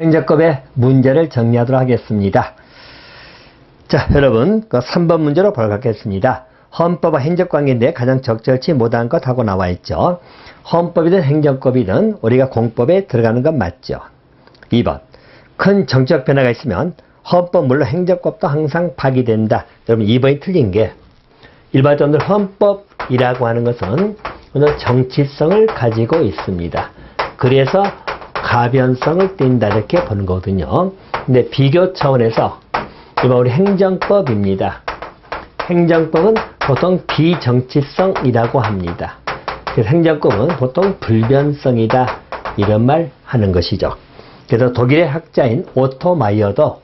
행정법의 문제를 정리하도록 하겠습니다. 자, 여러분, 그 3번 문제로 바로 가겠습니다. 헌법과 행정관계인데 가장 적절치 못한 것 하고 나와 있죠. 헌법이든 행정법이든 우리가 공법에 들어가는 건 맞죠. 2번, 큰 정치적 변화가 있으면 헌법 물론 행정법도 항상 파기된다. 여러분 2번이 틀린 게 일반적으로 헌법이라고 하는 것은 어느 정치성을 가지고 있습니다. 그래서 가변성을 띈다 이렇게 보는 거거든요. 근데 비교 차원에서 이번 우리 행정법입니다. 행정법은 보통 비정치성이라고 합니다. 그래서 행정법은 보통 불변성이다 이런 말 하는 것이죠. 그래서 독일의 학자인 오토마이어도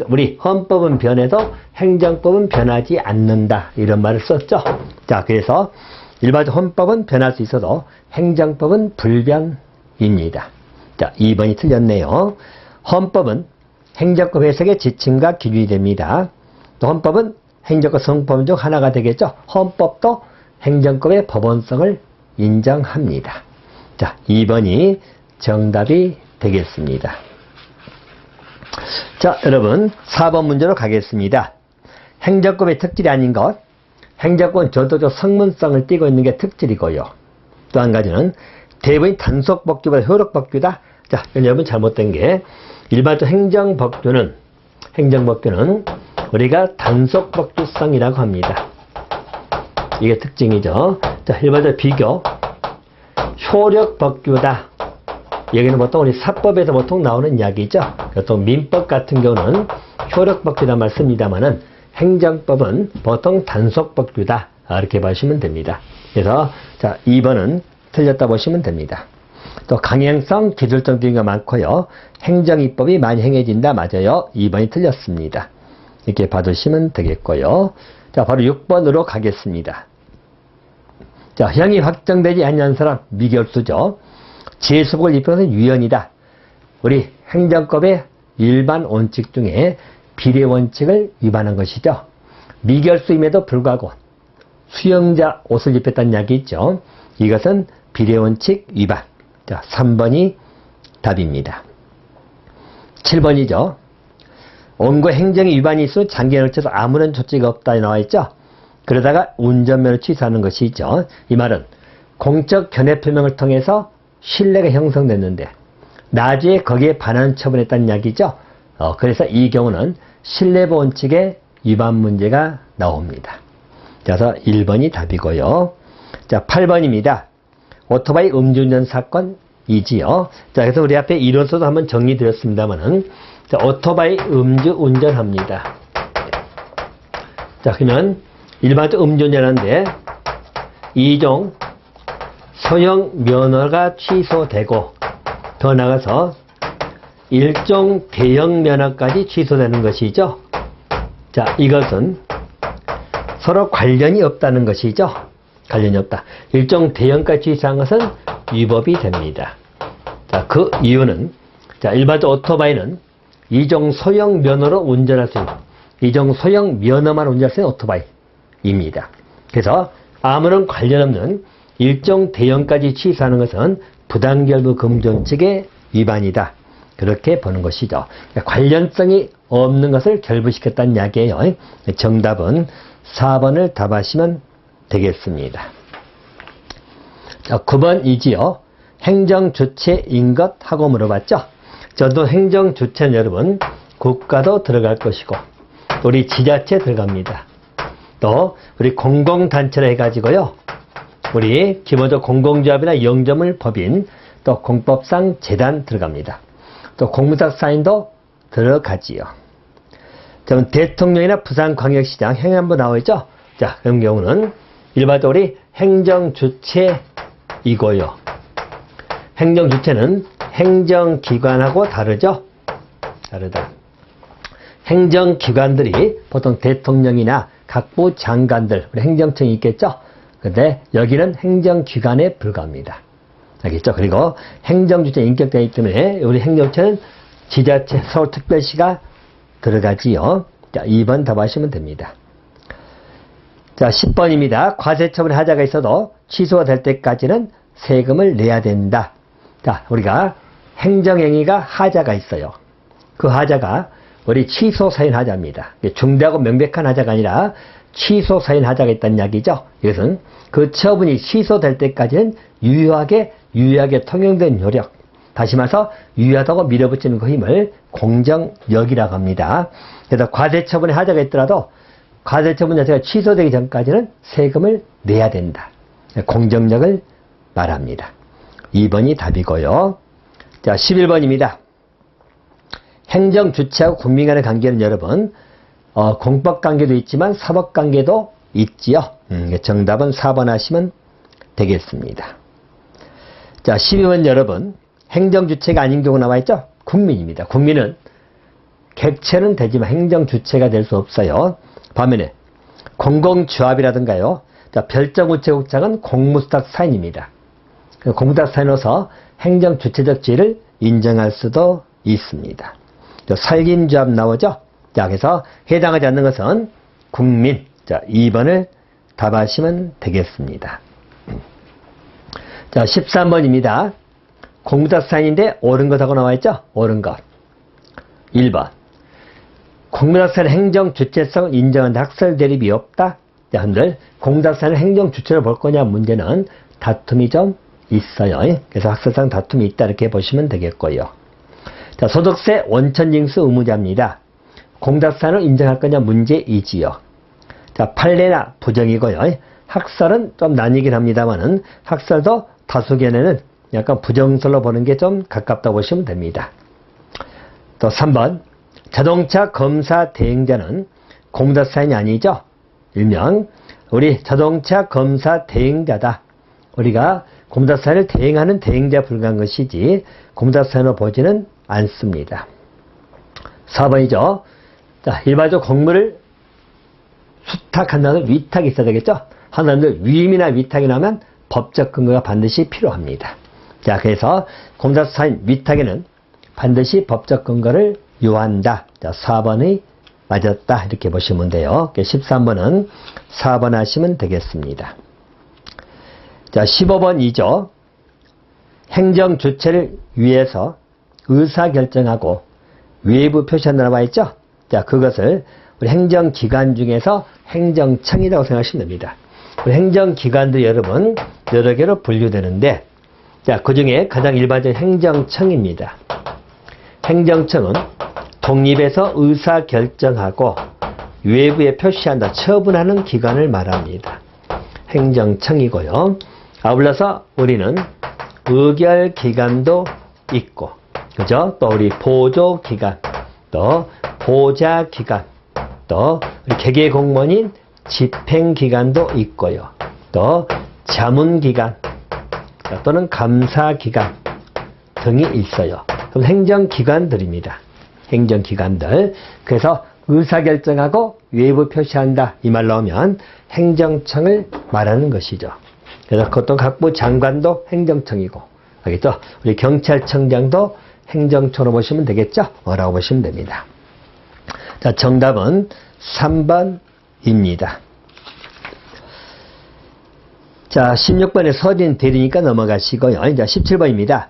우리 헌법은 변해도 행정법은 변하지 않는다 이런 말을 썼죠. 자, 그래서 일반적 헌법은 변할 수 있어도 행정법은 불변입니다. 자, 2번이 틀렸네요. 헌법은 행정법 해석의 지침과 기준이 됩니다. 또 헌법은 행정법 성품 중 하나가 되겠죠. 헌법도 행정법의 법원성을 인정합니다. 자, 2번이 정답이 되겠습니다. 자, 여러분 4번 문제로 가겠습니다. 행정법의 특질이 아닌 것, 행정법은 저도적 성문성을 띠고 있는 게 특질이고요. 또 한 가지는 대부분 단속법규보다 효력법규다. 자, 여러분 잘못된 게 일반적 행정법규는 우리가 단속법규성이라고 합니다. 이게 특징이죠. 자, 일반적 비교 효력법규다. 여기는 보통 우리 사법에서 보통 나오는 이야기죠. 보통 민법 같은 경우는 효력법규다 말씀입니다만은 행정법은 보통 단속법규다 이렇게 보시면 됩니다. 그래서 자 2번은 틀렸다 보시면 됩니다. 또 강행성, 기술적 비교가 많고요. 행정입법이 많이 행해진다 맞아요. 2번이 틀렸습니다. 이렇게 봐두시면 되겠고요. 자 바로 6번으로 가겠습니다. 자 형이 확정되지 않는 사람 미결수죠. 제수복을 입은 것은 유연이다. 우리 행정법의 일반 원칙 중에 비례 원칙을 위반한 것이죠. 미결수임에도 불구하고 수영자 옷을 입혔다는 이야기 있죠. 이것은 비례 원칙 위반. 자, 3번이 답입니다. 7번이죠. 원고 행정의 위반이 있어 장기간을 쳐서 아무런 조치가 없다 나와 있죠. 그러다가 운전면허를 취소하는 것이죠. 이 말은 공적 견해 표명을 통해서 신뢰가 형성됐는데 나중에 거기에 반환 처분했다는 이야기죠. 그래서 이 경우는 신뢰보 원칙의 위반 문제가 나옵니다. 그래서 1번이 답이고요. 자, 8번입니다. 오토바이 음주운전 사건이지요. 자, 그래서 우리 앞에 이론서도 한번 정리 드렸습니다만은 자, 오토바이 음주운전합니다. 자, 그러면 일반적으로 음주운전하는데 2종 소형 면허가 취소되고 더 나아가서 1종 대형 면허까지 취소되는 것이죠. 자, 이것은 서로 관련이 없다는 것이죠. 관련이 없다. 1종 대형까지 취소한 것은 위법이 됩니다. 자, 그 이유는 자, 일반적으로 오토바이는 2종 소형 면허로 운전할 수 있는 2종 소형 면허만 운전할 수 있는 오토바이입니다. 그래서 아무런 관련 없는 1종 대형까지 취소하는 것은 부당결부 금지원칙의 위반이다. 그렇게 보는 것이죠. 관련성이 없는 것을 결부시켰다는 이야기예요. 정답은 4번을 답하시면 되겠습니다. 자, 9번이지요. 행정주체인 것 하고 물어봤죠. 저도 행정주체는 여러분 국가도 들어갈 것이고 우리 지자체 들어갑니다. 또 우리 공공단체를 해가지고요. 우리 기본적 공공조합이나 영점을 법인 또 공법상 재단 들어갑니다. 또 공무상 사인도 들어가지요. 자, 대통령이나 부산광역시장 행안부 나오죠. 자, 그런 경우는 일반적으로 우리 행정주체이고요. 행정주체는 행정기관하고 다르죠. 다르다. 행정기관들이 보통 대통령이나 각부 장관들, 우리 행정청이 있겠죠. 근데 여기는 행정기관에 불과합니다. 알겠죠? 그리고 행정주체 인격되어 있기 때문에 우리 행정주체는 지자체, 서울특별시가 들어가지요. 자, 2번 답하시면 됩니다. 자, 10번입니다. 과세처분의 하자가 있어도 취소가 될 때까지는 세금을 내야 된다. 자, 우리가 행정행위가 하자가 있어요. 그 하자가 우리 취소사인 하자입니다. 중대하고 명백한 하자가 아니라 취소사인 하자가 있다는 이야기죠. 이것은 그 처분이 취소될 때까지는 유효하게 통용된 효력, 다시 말해서 유효하다고 밀어붙이는 그 힘을 공정력이라고 합니다. 그래서 과세처분에 하자가 있더라도 과세처분 자체가 취소되기 전까지는 세금을 내야 된다. 공정력을 말합니다. 2번이 답이고요. 자, 11번입니다. 행정주체하고 국민 간의 관계는 여러분 공법관계도 있지만 사법관계도 있지요. 정답은 4번 하시면 되겠습니다. 자, 12번 여러분, 행정주체가 아닌 경우 나와있죠? 국민입니다. 국민은 객체는 되지만 행정주체가 될 수 없어요. 반면에 공공조합이라든가요, 자, 별정우체국장은 공무수탁 사인입니다. 공무수탁 사인으로서 행정주체적 지위를 인정할 수도 있습니다. 살림조합 나오죠? 자, 그래서 해당하지 않는 것은 국민. 자, 2번을 답하시면 되겠습니다. 자, 13번입니다. 공무수탁 사인인데 옳은 것하고 나와있죠? 옳은 것. 1번. 공무수탁 사인 행정주체성을 인정하는데 학설 대립이 없다. 자, 한들 공무수탁 사인을 행정주체로 볼 거냐 문제는 다툼이 좀 있어요. 그래서 학설상 다툼이 있다 이렇게 보시면 되겠고요. 자, 소득세 원천징수 의무자입니다. 공무수탁 사인을 인정할 거냐 문제이지요. 자, 판례나 부정이고요. 학설은 좀 나뉘긴 합니다만은 학설도 다수 견해는 약간 부정설로 보는 게 좀 가깝다고 보시면 됩니다. 또 3번. 자동차 검사 대행자는 공무수탁 사인이 아니죠. 일명 우리 자동차 검사 대행자다. 우리가 공무수탁 사인을 대행하는 대행자에 불과한 것이지 공무수탁 사인으로 보지는 않습니다. 4번이죠. 자, 일반적으로 공무를 수탁한다는 위탁이 있어야 되겠죠. 하나는 위임이나 위탁이 나면 법적 근거가 반드시 필요합니다. 자, 그래서 공무수탁 사인 위탁에는 반드시 법적 근거를 요한다. 자, 4번이 맞았다. 이렇게 보시면 돼요. 13번은 4번 하시면 되겠습니다. 자, 15번이죠. 행정주체를 위해서 의사결정하고 외부 표시한다고 나와 있죠. 자, 그것을 우리 행정기관 중에서 행정청이라고 생각하시면 됩니다. 우리 행정기관도 여러분 여러 개로 분류되는데, 자, 그 중에 가장 일반적인 행정청입니다. 행정청은 독립해서 의사결정하고 외부에 표시한다, 처분하는 기관을 말합니다. 행정청이고요. 아울러서 우리는 의결기관도 있고, 그죠? 또 우리 보조기관, 또 보좌기관, 또 우리 개개공무원인 집행기관도 있고요. 또 자문기관, 또는 감사기관 등이 있어요. 그럼 행정기관들입니다. 행정기관들. 그래서 의사결정하고 외부 표시한다 이 말 나오면 행정청을 말하는 것이죠. 그래서 그것도 각부 장관도 행정청이고, 알겠죠? 우리 경찰청장도 행정청으로 보시면 되겠죠? 라고 보시면 됩니다. 자, 정답은 3번입니다. 자, 16번에 서진 대리니까 넘어가시고요. 자, 17번입니다.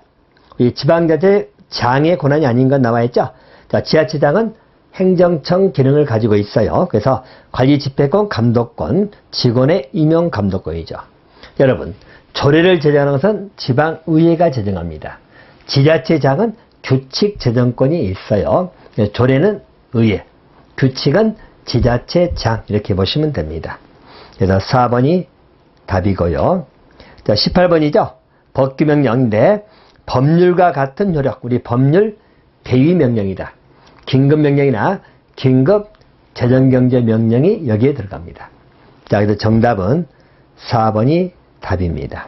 이 지방자치 장의 권한이 아닌 건 나와 있죠? 자, 지자체장은 행정청 기능을 가지고 있어요. 그래서 관리 집행권, 감독권, 직원의 임용 감독권이죠. 여러분, 조례를 제정하는 것은 지방의회가 제정합니다. 지자체장은 규칙 제정권이 있어요. 조례는 의회, 규칙은 지자체장 이렇게 보시면 됩니다. 그래서 4번이 답이고요. 자, 18번이죠. 법규명령인데 법률과 같은 효력, 우리 법률 대위명령이다. 긴급명령이나 긴급 재정경제명령이 여기에 들어갑니다. 자, 그래서 정답은 4번이 답입니다.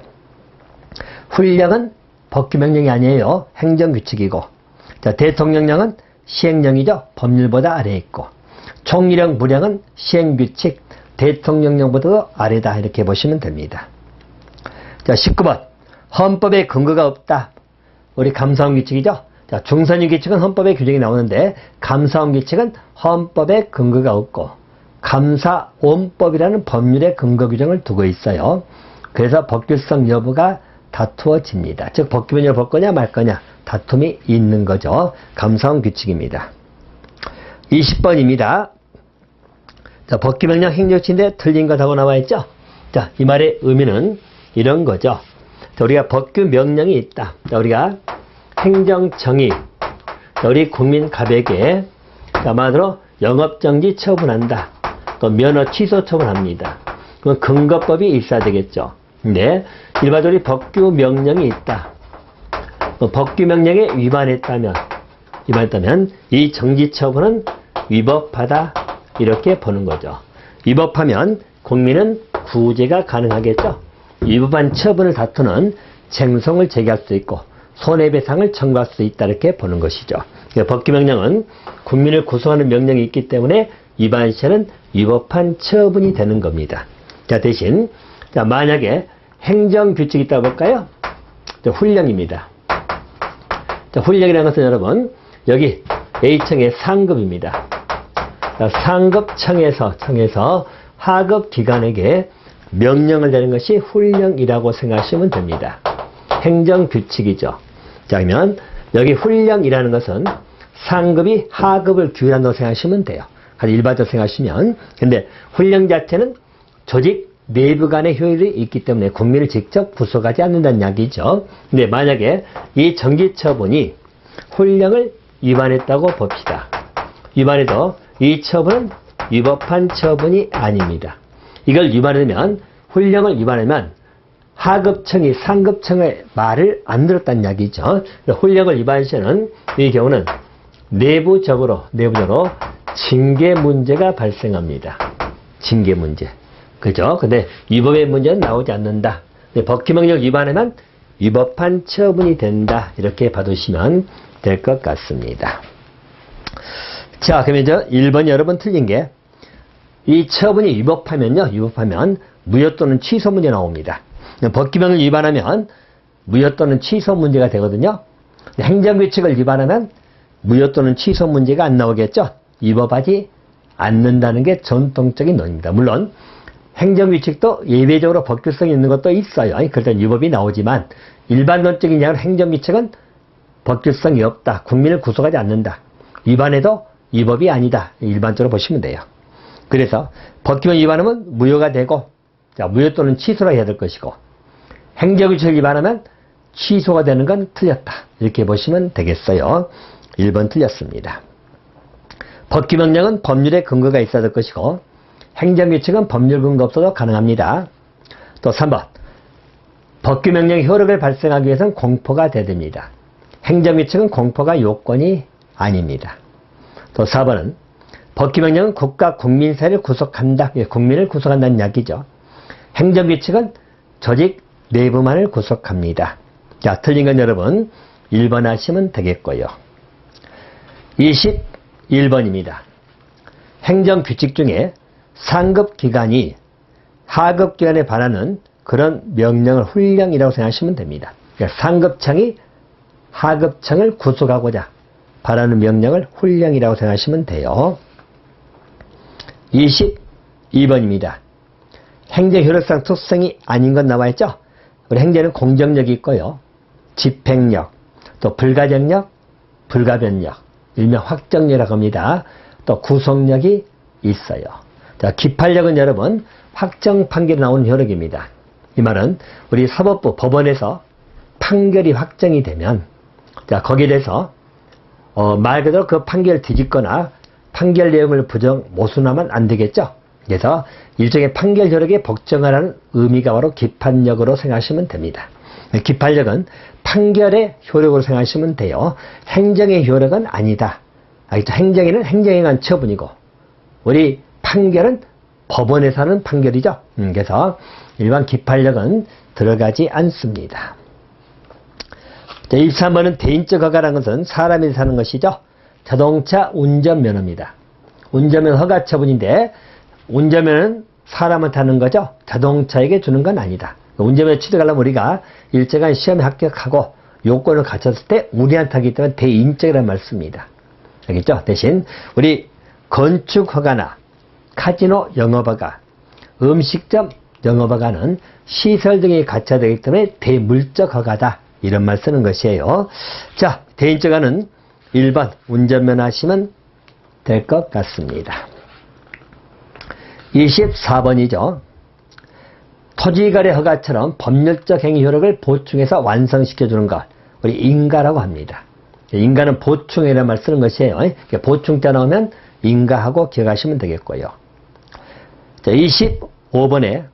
훈령은 법규명령이 아니에요. 행정규칙이고, 자, 대통령령은 시행령이죠. 법률보다 아래에 있고, 총리령, 부령은 시행규칙, 대통령령보다도 아래다 이렇게 보시면 됩니다. 자, 19번. 헌법에 근거가 없다. 우리 감사원 규칙이죠. 자, 중선위 규칙은 헌법에 규정이 나오는데 감사원 규칙은 헌법에 근거가 없고 감사원법이라는 법률의 근거 규정을 두고 있어요. 그래서 법규성 여부가 다투어집니다. 즉 법규명령을 볼 거냐 말 거냐 다툼이 있는 거죠. 감사원 규칙입니다. 20번입니다. 자, 법규명령 행정조치인데 틀린 것하고 나와 있죠. 자, 이 말의 의미는 이런 거죠. 자, 우리가 법규명령이 있다. 자, 우리가 행정청이 우리 국민 가백에 아마도 영업정지 처분한다. 또 면허 취소 처분합니다. 그럼 근거법이 있어야 되겠죠. 근데 일반적으로 법규명령이 있다. 법규명령에 위반했다면 이 정지처분은 위법하다 이렇게 보는 거죠. 위법하면 국민은 구제가 가능하겠죠. 위법한 처분을 다투는 쟁송을 제기할 수 있고 손해배상을 청구할 수 있다 이렇게 보는 것이죠. 법규명령은 국민을 구속하는 명령이 있기 때문에 위반 시에는 위법한 처분이 되는 겁니다. 자, 대신 자, 만약에 행정규칙이 있다고 볼까요? 자, 훈령입니다. 자, 훈령이라는 것은 여러분 여기 A청의 상급입니다. 자, 상급청에서 하급기관에게 명령을 내는 것이 훈령이라고 생각하시면 됩니다. 행정규칙이죠. 자, 그러면 여기 훈령이라는 것은 상급이 하급을 규율한다고 생각하시면 돼요. 아주 일반적으로 생각하시면. 근데 훈령 자체는 조직 내부 간의 효율이 있기 때문에 국민을 직접 구속하지 않는다는 이야기죠. 근데 만약에 이 정지처분이 훈령을 위반했다고 봅시다. 위반해도 이 처분은 위법한 처분이 아닙니다. 이걸 위반하면 훈령을 위반하면 하급청이 상급청의 말을 안 들었다는 이야기죠. 훈령을 위반한 시에는 이 경우는 내부적으로 징계 문제가 발생합니다. 징계 문제. 그죠? 근데 위법의 문제는 나오지 않는다. 법규명령을 위반하면 위법한 처분이 된다. 이렇게 봐두시면 될 것 같습니다. 자, 그러면 이제 1번 여러분 틀린 게 이 처분이 위법하면 무효 또는 취소 문제 나옵니다. 법규명령을 위반하면 무효 또는 취소 문제가 되거든요. 행정규칙을 위반하면 무효 또는 취소 문제가 안 나오겠죠. 위법하지 않는다는 게 전통적인 논리입니다. 물론 행정규칙도 예외적으로 법규성이 있는 것도 있어요. 그럴 위법이 나오지만 일반론적인 이야기로 행정규칙은 법규성이 없다. 국민을 구속하지 않는다. 위반해도 위법이 아니다. 일반적으로 보시면 돼요. 그래서 법규명 위반하면 무효가 되고 자, 무효 또는 취소라 해야 될 것이고 행정규칙을 위반하면 취소가 되는 건 틀렸다. 이렇게 보시면 되겠어요. 1번 틀렸습니다. 법규명령은 법률의 근거가 있어야 될 것이고 행정규칙은 법률 근거 없어도 가능합니다. 또 3번 법규명령의 효력을 발생하기 위해서는 공포가 돼야 됩니다. 행정규칙은 공포가 요건이 아닙니다. 또 4번은 법규명령은 국가 국민사를 구속한다. 국민을 구속한다는 이야기죠. 행정규칙은 조직 내부만을 구속합니다. 자, 틀린 건 여러분 1번 하시면 되겠고요. 21번입니다. 행정규칙 중에 상급기관이 하급기관에 반하는 그런 명령을 훈령이라고 생각하시면 됩니다. 그러니까 상급청이 하급청을 구속하고자 바라는 명령을 훈령이라고 생각하시면 돼요. 22번입니다. 행정 효력상 특성이 아닌 것 나와 있죠? 우리 행정은 공정력이 있고요. 집행력, 또 불가정력, 불가변력, 일명 확정력이라고 합니다. 또 구속력이 있어요. 자, 기판력은 여러분 확정 판결이 나오는 효력입니다. 이 말은 우리 사법부 법원에서 판결이 확정이 되면 자, 거기에 대해서 말 그대로 그 판결을 뒤집거나 판결 내용을 부정 모순하면 안 되겠죠. 그래서 일종의 판결 효력에 복종하라는 의미가 바로 기판력으로 생각하시면 됩니다. 기판력은 판결의 효력으로 생각하시면 돼요. 행정의 효력은 아니다. 알겠죠? 행정에는 행정에 관한 처분이고 우리 판결은 법원에서 하는 판결이죠. 그래서 일반 기판력은 들어가지 않습니다. 자, 23번은 대인적 허가라는 것은 사람이 사는 것이죠. 자동차 운전면허입니다. 운전면허 허가 처분인데 운전면허는 사람한테 하는 거죠. 자동차에게 주는 건 아니다. 운전면허 취득하려면 우리가 일정한 시험에 합격하고 요건을 갖췄을 때 우리한테 하기 때문에 대인적이라는 말씀입니다. 알겠죠? 대신 우리 건축 허가나 카지노 영업허가, 음식점 영업허가는 시설 등이 갖춰야 되기 때문에 대물적 허가다. 이런 말 쓰는 것이에요. 자, 대인적 허가는 1번 운전면허 하시면 될 것 같습니다. 24번이죠. 토지거래 허가처럼 법률적 행위 효력을 보충해서 완성시켜주는 것. 우리 인가라고 합니다. 인가는 보충이라는 말 쓰는 것이에요. 보충자 나오면 인가하고 기억하시면 되겠고요. 자, 25번에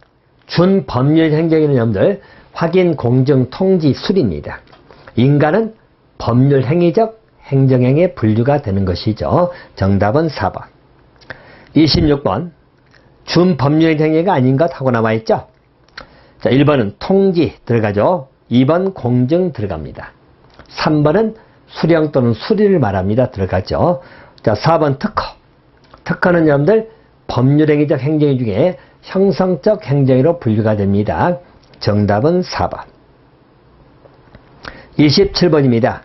준법률 행정이라는 점들 확인, 공정, 통지, 수리입니다. 인가는 법률 행위적 행정행위에 분류가 되는 것이죠. 정답은 4번. 26번 준법률 행위가 아닌 것 하고 나와있죠. 자, 1번은 통지 들어가죠. 2번 공정 들어갑니다. 3번은 수령 또는 수리를 말합니다. 들어가죠. 자, 4번 특허. 특허는 여러분들 법률행위적 행정위 중에 형성적 행정위로 분류가 됩니다. 정답은 4번. 27번입니다.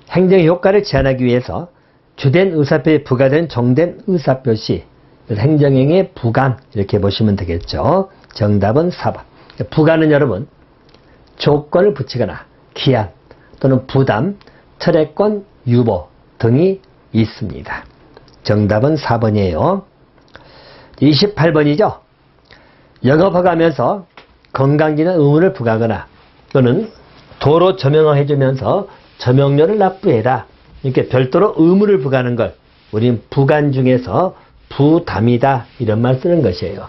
행정의 효과를 제한하기 위해서 주된 의사표에 부과된 정된 의사표시, 행정행위의 부관 이렇게 보시면 되겠죠. 정답은 4번. 부관은 여러분 조건을 붙이거나 기한 또는 부담, 철회권, 유보 등이 있습니다. 정답은 4번이에요. 28번이죠. 영업허가하면서 건강기능 의무를 부과하거나 또는 도로 조명을 해주면서 조명료를 납부해라. 이렇게 별도로 의무를 부과하는 걸 우리는 부관 중에서 부담이다. 이런 말 쓰는 것이에요.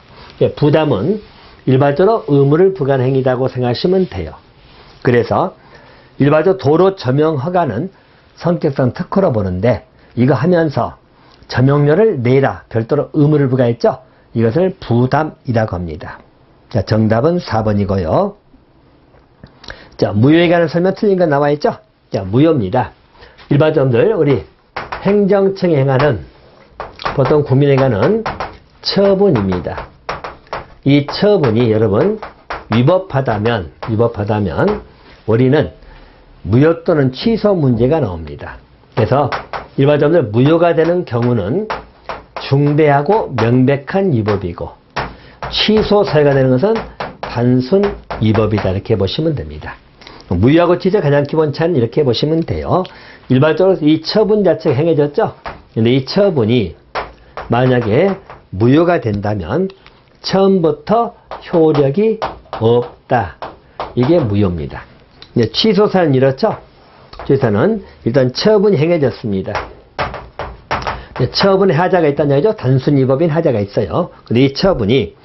부담은 일반적으로 의무를 부과하는 행위라고 생각하시면 돼요. 그래서 일반적으로 도로 조명 허가는 성격상 특허로 보는데 이거 하면서 조명료를 내라. 별도로 의무를 부과했죠. 이것을 부담이라고 합니다. 자, 정답은 4번이고요. 자, 무효에 관한 설명 틀린 거 나와 있죠? 자, 무효입니다. 일반적으로 우리 행정청이 행하는 보통 국민에 관한 처분입니다. 이 처분이 여러분 위법하다면 우리는 무효 또는 취소 문제가 나옵니다. 그래서 일반적으로 무효가 되는 경우는 중대하고 명백한 위법이고 취소 사유가 되는 것은 단순 위법이다. 이렇게 보시면 됩니다. 무효하고 취소 가장 기본 차이는 이렇게 보시면 돼요. 일반적으로 이 처분 자체가 행해졌죠. 근데 이 처분이 만약에 무효가 된다면 처음부터 효력이 없다. 이게 무효입니다. 취소 사유는 이렇죠. 취소는 일단 처분이 행해졌습니다. 처분의 하자가 있다는 얘기죠. 단순 위법인 하자가 있어요. 근데 이 처분이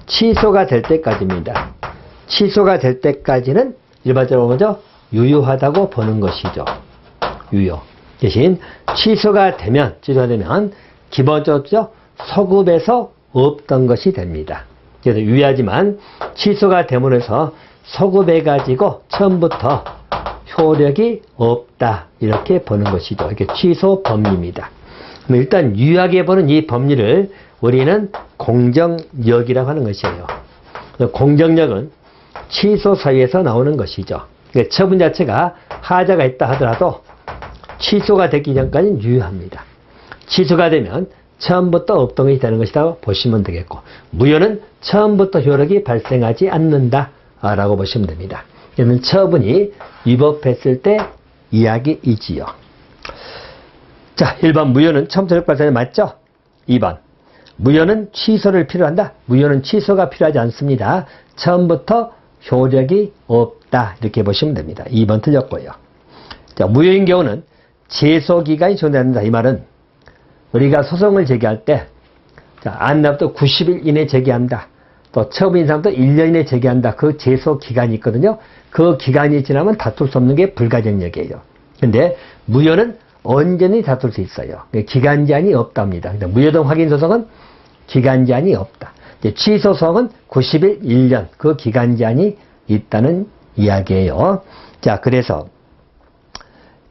취소가 될 때까지입니다. 취소가 될 때까지는 일반적으로 먼저 유효하다고 보는 것이죠. 유효. 대신 취소가 되면 기본적으로 소급에서 없던 것이 됩니다. 그래서 유효하지만 취소가 됨으로써 소급해가지고 처음부터 효력이 없다. 이렇게 보는 것이죠. 이게 취소 법리입니다. 일단 유효하게 보는 이 법리를 우리는 공정력이라고 하는 것이에요. 공정력은 취소 사유에서 나오는 것이죠. 처분 자체가 하자가 있다 하더라도 취소가 되기 전까지는 유효합니다. 취소가 되면 처음부터 없던 것이 되는 것이라고 보시면 되겠고, 무효는 처음부터 효력이 발생하지 않는다 라고 보시면 됩니다. 이는 처분이 위법했을 때 이야기이지요. 자, 1번 무효는 처음부터 효력 발생이 맞죠? 2번 무효는 취소를 필요한다. 무효는 취소가 필요하지 않습니다. 처음부터 효력이 없다. 이렇게 보시면 됩니다. 2번 틀렸고요. 자, 무효인 경우는 제소기간이 존재한다. 이 말은 우리가 소송을 제기할 때 안납도 90일 이내 제기한다. 또 처분인 사람도 1년 이내 제기한다. 그 제소기간이 있거든요. 그 기간이 지나면 다툴 수 없는 게 불가정력이에요. 근데 무효는 언제든지 다툴 수 있어요. 기간 제한이 없답니다. 무효동 확인 소송은 기간 제한이 없다. 취소 소송은 90일, 1년 그 기간 제한이 있다는 이야기예요. 자, 그래서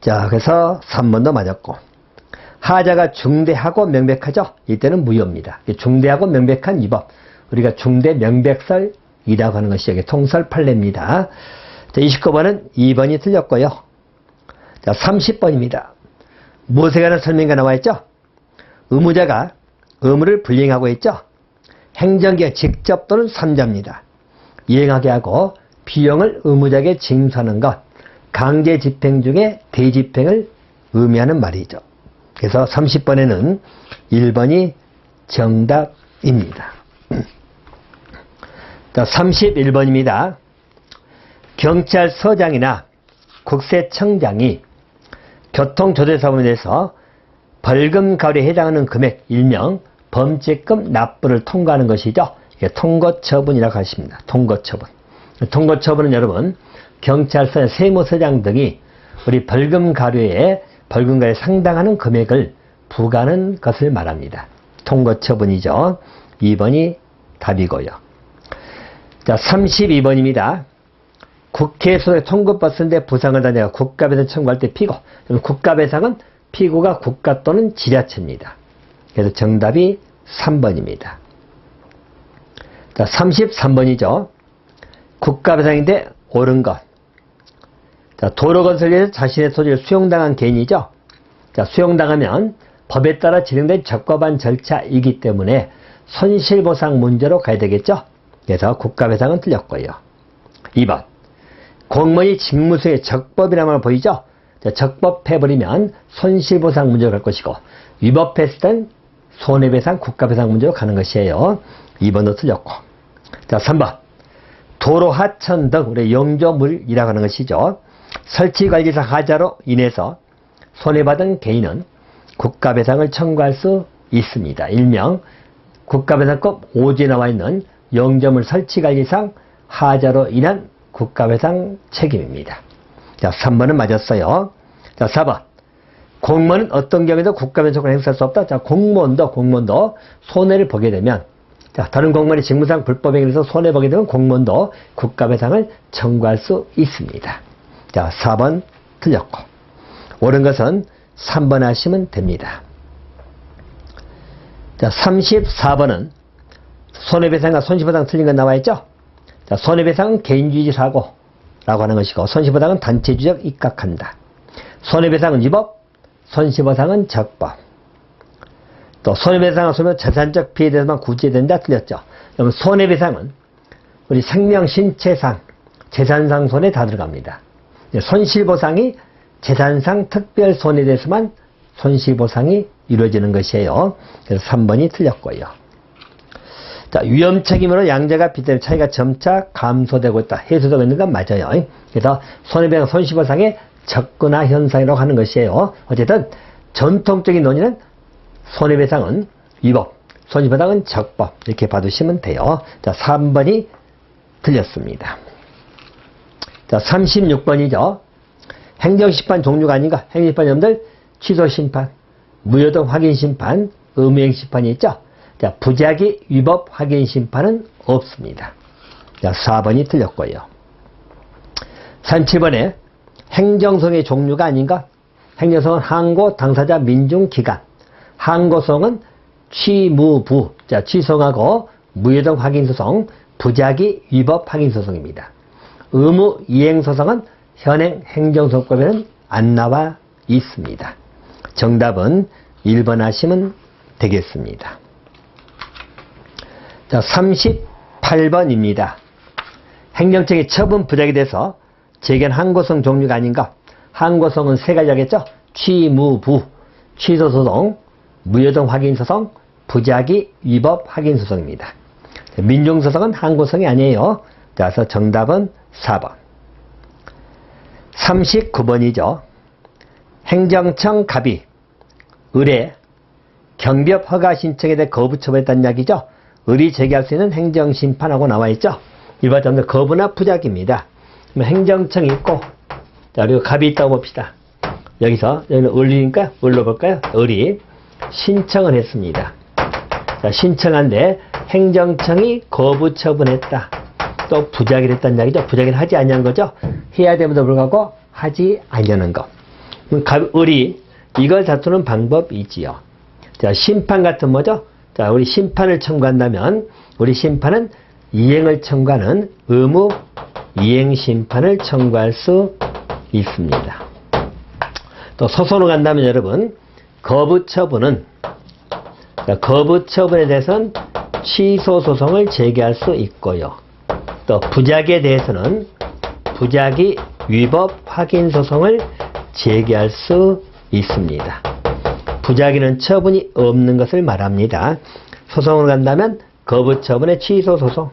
3번도 맞았고, 하자가 중대하고 명백하죠. 이때는 무효입니다. 중대하고 명백한 위법, 우리가 중대 명백설이라고 하는 것이 여기 통설 판례입니다. 자, 29번은 2번이 틀렸고요. 자, 30번입니다. 무엇에 관한 설명가 나와 있죠? 의무자가 의무를 불이행하고 있죠. 행정기관 직접 또는 삼자입니다. 이행하게 하고 비용을 의무자에게 징수하는 것, 강제 집행 중에 대집행을 의미하는 말이죠. 그래서 30번에는 1번이 정답입니다. 자, 31번입니다. 경찰서장이나 국세청장이 교통조례사범에 대해서 벌금 가율에 해당하는 금액, 일명 범죄금 납부를 통과하는 것이죠. 이게 통고처분이라고 하십니다. 통고처분. 통고처분은 여러분, 경찰서, 세무서장 등이 우리 벌금 가율에 상당하는 금액을 부과하는 것을 말합니다. 통고처분이죠. 2번이 답이고요. 자, 32번입니다. 국회 소속에 통고받았는데 부상을 당해 국가배상 청구할 때 피고. 국가배상은 피고가 국가 또는 지자체입니다. 그래서 정답이 3번입니다. 자, 33번이죠. 국가배상인데 옳은 것. 자, 도로건설에서 자신의 소지를 수용당한 개인이죠. 자, 수용당하면 법에 따라 진행된 적법한 절차이기 때문에 손실보상 문제로 가야 되겠죠. 그래서 국가배상은 틀렸고요. 2번. 공무원이 직무수행에 적법이라는 보이죠. 자, 적법해버리면 손실보상 문제로 갈 것이고, 위법했을 땐 손해배상, 국가배상 문제로 가는 것이에요. 2번도 틀렸고. 자, 3번. 도로 하천 등 우리 용조물이라고 하는 것이죠. 설치관리사 하자로 인해서 손해받은 개인은 국가배상을 청구할 수 있습니다. 일명 국가배상법 5조에 나와 있는 용조물 설치관리상 하자로 인한 국가배상 책임입니다. 자, 3번은 맞았어요. 자, 4번. 공무원은 어떤 경우에도 국가배상을 행사할 수 없다. 자, 공무원도 손해를 보게 되면, 자, 다른 공무원이 직무상 불법행위에서 손해보게 되면 공무원도 국가배상을 청구할 수 있습니다. 자, 4번 틀렸고, 옳은 것은 3번 하시면 됩니다. 자, 34번은 손해배상과 손실보상 틀린 건 나와있죠? 자, 손해배상은 개인주의 사고라고 하는 것이고, 손실보상은 단체주의적 입각한다. 손해배상은 위법, 손실보상은 적법. 또 손해배상을 소면 재산적 피해에 대해서만 구제된다 틀렸죠. 그럼 손해배상은 우리 생명, 신체상, 재산상 손해 다 들어갑니다. 손실보상이 재산상 특별 손해에 대해서만 손실보상이 이루어지는 것이에요. 그래서 3번이 틀렸고요. 자, 위험 책임으로 양자가 빚대는 차이가 점차 감소되고 있다. 해소되고 있는 건 맞아요. 그래서 손해배상, 손실보상의 접근화 현상이라고 하는 것이에요. 어쨌든 전통적인 논의는 손해배상은 위법, 손실보상은 적법 이렇게 봐두시면 돼요. 자, 3번이 틀렸습니다. 자, 36번이죠. 행정심판 종류가 아닌가? 행정심판 여러분들 취소심판, 무효동 확인심판, 의무행심판이 있죠. 자, 부작위 위법 확인심판은 없습니다. 자, 4번이 틀렸고요. 37번에 행정소송의 종류가 아닌가? 행정소송은 항고, 당사자, 민중, 기관. 항고소송은 취무부, 자, 취소하고 무효동 확인소송, 부작위 위법 확인소송입니다. 의무 이행소송은 현행 행정소송법에는 안 나와 있습니다. 정답은 1번 하시면 되겠습니다. 자, 38번입니다. 행정청의 처분 부작에 대해서 제기한 항고소송 종류가 아닌가? 항고소송은 세 가지겠죠? 취무부, 취소소송, 무효동 확인소송, 부작위 위법 확인소송입니다. 민중소송은 항고소송이 아니에요. 그래서 정답은 4번. 39번이죠. 행정청 갑이 의뢰, 경비업 허가 신청에 대해 거부 처분했다는 이야기죠. 의뢰 제기할 수 있는 행정심판하고 나와있죠. 일반적으로 거부나 부작입니다. 행정청이 있고, 자, 그리고 갑이 있다고 봅시다. 여기서 여기는 의뢰니까 올려볼까요? 의뢰 신청을 했습니다. 자, 신청한데 행정청이 거부 처분했다. 또 부작위를 했다는 이야기죠. 부작위를 하지 않냐는 거죠. 해야 됨에도 불구하고 하지 않냐는 거. 의뢰 이걸 다투는 방법이 있지요. 자, 심판 같은 뭐죠? 자, 우리 심판을 청구한다면 우리 심판은 이행을 청구하는 의무 이행 심판을 청구할 수 있습니다. 또 소송을 간다면 여러분 거부 처분은 거부 처분에 대해서는 취소 소송을 제기할 수 있고요. 또 부작위에 대해서는 부작위 위법 확인 소송을 제기할 수 있습니다. 부작위는 처분이 없는 것을 말합니다. 소송으로 간다면 거부 처분의 취소 소송.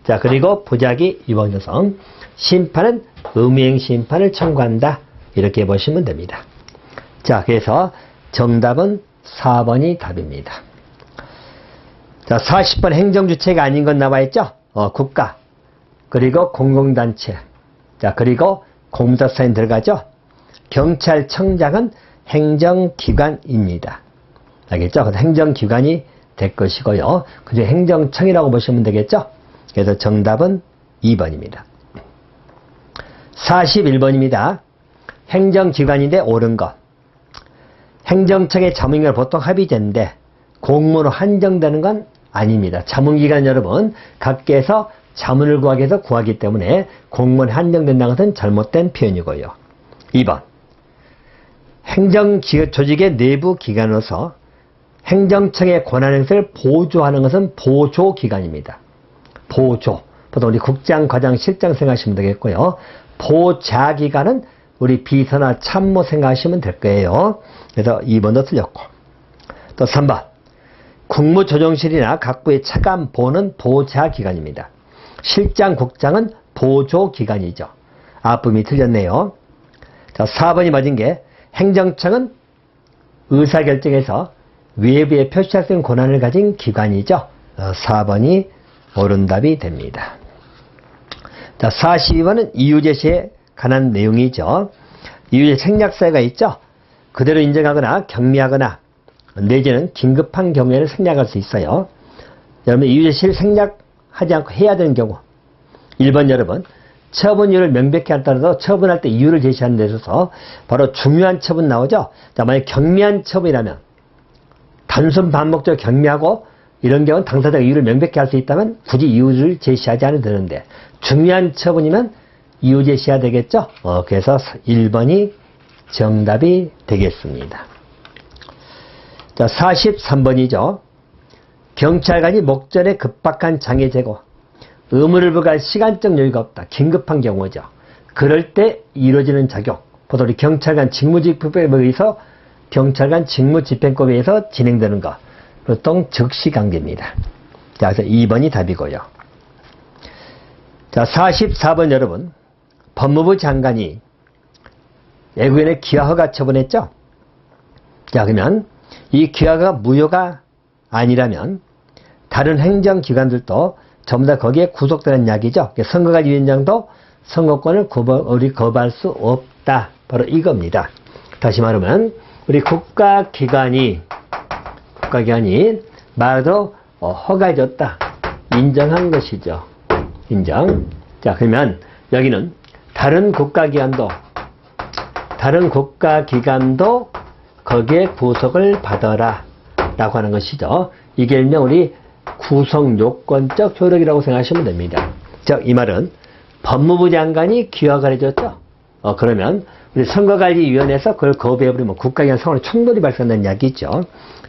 자, 그리고 부작위 위법 소송. 심판은 의무이행 심판을 청구한다. 이렇게 보시면 됩니다. 자, 그래서 정답은 4번이 답입니다. 자, 40번 행정주체가 아닌 건 나와 있죠? 국가, 그리고 공공단체, 자, 그리고 공무사사인 들어가죠? 경찰청장은 행정기관입니다. 알겠죠? 그래서 행정기관이 될 것이고요. 그중에 행정청이라고 보시면 되겠죠? 그래서 정답은 2번입니다. 41번입니다. 행정기관인데 옳은 것. 행정청의 자문기관 보통 합의제인데 공무로 한정되는 건 아닙니다. 자문기관 여러분, 각계에서 자문을 구하기 위해서 구하기 때문에 공무원 한정된다는 것은 잘못된 표현이고요. 2번. 행정조직의 내부 기관으로서 행정청의 권한행사를 보조하는 것은 보조기관입니다. 보조. 보통 우리 국장, 과장, 실장 생각하시면 되겠고요. 보좌기관은 우리 비서나 참모 생각하시면 될 거예요. 그래서 2번도 틀렸고. 또 3번. 국무조정실이나 각부의 차관 보는 보좌기관입니다. 실장, 국장은 보조기관이죠. 앞부분이 틀렸네요. 자, 4번이 맞은 게 행정청은 의사결정에서 외부에 표시할 수 있는 권한을 가진 기관이죠. 4번이 옳은 답이 됩니다. 자, 42번은 이유제시에 관한 내용이죠. 이유제 생략사유가 있죠. 그대로 인정하거나 경미하거나 내지는 긴급한 경우에는 생략할 수 있어요. 여러분, 이유제시를 생략하지 않고 해야 되는 경우. 1번 여러분, 처분 이유를 명백히 안 따라서 처분할 때 이유를 제시하는 데 있어서 바로 중요한 처분 나오죠. 자, 만약 경미한 처분이라면 단순 반복적으로 경미하고 이런 경우는 당사자가 이유를 명백히 할 수 있다면 굳이 이유를 제시하지 않아도 되는데 중요한 처분이면 이유 제시해야 되겠죠. 그래서 1번이 정답이 되겠습니다. 자, 43번이죠. 경찰관이 목전에 급박한 장애 제고, 의무를 부과할 시간적 여유가 없다. 긴급한 경우죠. 그럴 때 이루어지는 작용. 보통 우리 경찰관 직무집행법에 의해서 경찰관 직무집행법에 의해서 진행되는 것. 보통 즉시강제입니다. 자, 그래서 2번이 답이고요. 자, 44번 여러분. 법무부 장관이 외국인의 기하허가 처분했죠? 자, 그러면 이 기하가 무효가 아니라면 다른 행정기관들도 전부 다 거기에 구속되는 이야기죠. 선거관리 위원장도 선거권을 거부할 수 없다. 바로 이겁니다. 다시 말하면 우리 국가기관이 말도 허가해줬다. 인정한 것이죠. 인정. 자, 그러면 여기는 다른 국가기관도 거기에 구속을 받아라 라고 하는 것이죠. 이게 일명 우리 구속요건적 효력이라고 생각하시면 됩니다. 즉, 이 말은 법무부 장관이 기하를 해줬죠. 그러면 우리 선거관리위원회에서 그걸 거부해버리면 국가기관 상황에 충돌이 발생한다는 이야기죠.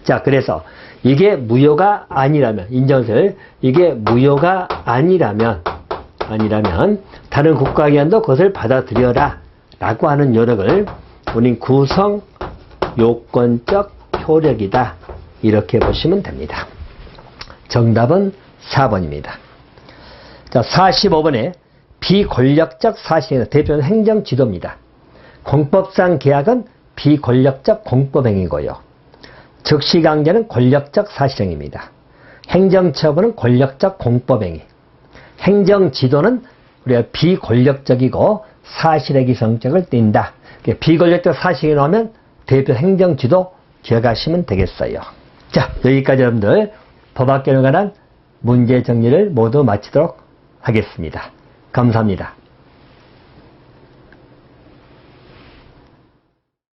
자, 그래서 이게 무효가 아니라면, 인정을, 이게 무효가 아니라면 다른 국가기관도 그것을 받아들여라 라고 하는 요력을 우린 구성요건적 효력이다. 이렇게 보시면 됩니다. 정답은 4번입니다. 자, 45번에 비권력적 사실의 대표는 행정지도입니다. 공법상 계약은 비권력적 공법행위고요. 즉시강제는 권력적 사실행위입니다. 행정처분은 권력적 공법행위. 행정지도는 우리가 비권력적이고 사실행위 성격을 띈다. 비권력적 사실행위 나오면 대표 행정지도 기억하시면 되겠어요. 자, 여기까지 여러분들 법학개론에 관한 문제 정리를 모두 마치도록 하겠습니다. 감사합니다.